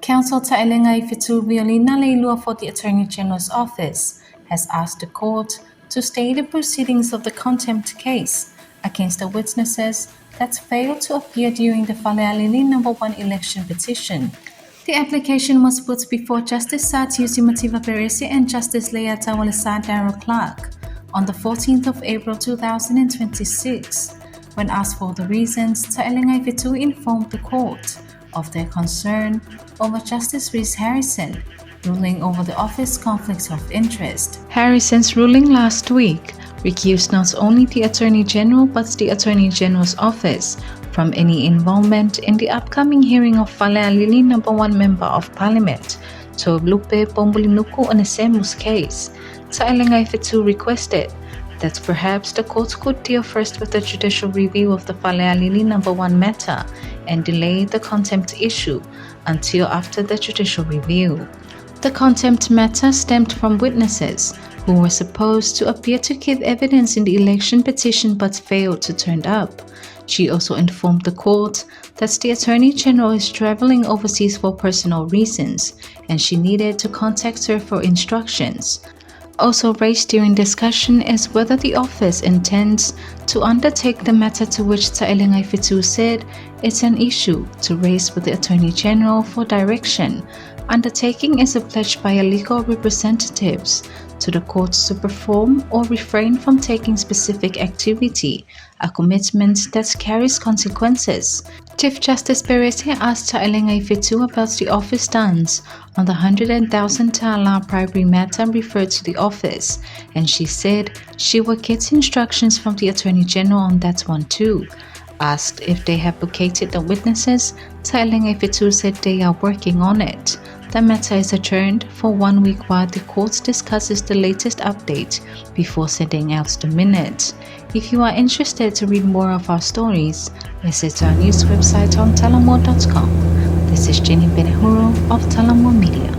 Counsel Falealili Falealili for the Attorney General's Office has asked the court to stay the proceedings of the contempt case against the witnesses that failed to appear during the Falealili No. 1 election petition. The application was put before Justice Satiusi Mativa Peresi and Justice Leata Walesa Darrow Clark on the 14th of April 2026. When asked for the reasons, Falealili informed the court of their concern over Justice Reese Harrison ruling over the office conflicts of interest. Harrison's ruling last week recused not only the Attorney General but the Attorney General's Office from any involvement in the upcoming hearing of Falealili No. 1 Member of Parliament, Lupe Pombulinuku Onesemu's case. Falealili requested that perhaps the court could deal first with the judicial review of the Falealili No. 1 matter and delay the contempt issue until after the judicial review. The contempt matter stemmed from witnesses who were supposed to appear to give evidence in the election petition but failed to turn up. She also informed the court that the Attorney General is traveling overseas for personal reasons and she needed to contact her for instructions. Also raised during discussion is whether the office intends to undertake the matter, to which Falealili said it's an issue to raise with the Attorney General for direction. Undertaking is a pledge by legal representatives to the courts to perform or refrain from taking specific activity, a commitment that carries consequences. Chief Justice Peresi asked Falealili about the office stance on the 100,000 tala bribery matter referred to the office, and she said she will get instructions from the Attorney General on that one too. Asked if they have located the witnesses, Falealili said they are working on it. The matter is adjourned for 1 week while the court discusses the latest update before sending out the minutes. If you are interested to read more of our stories, visit our news website on talamor.com. This is Jenny Benehuro of Talamor Media.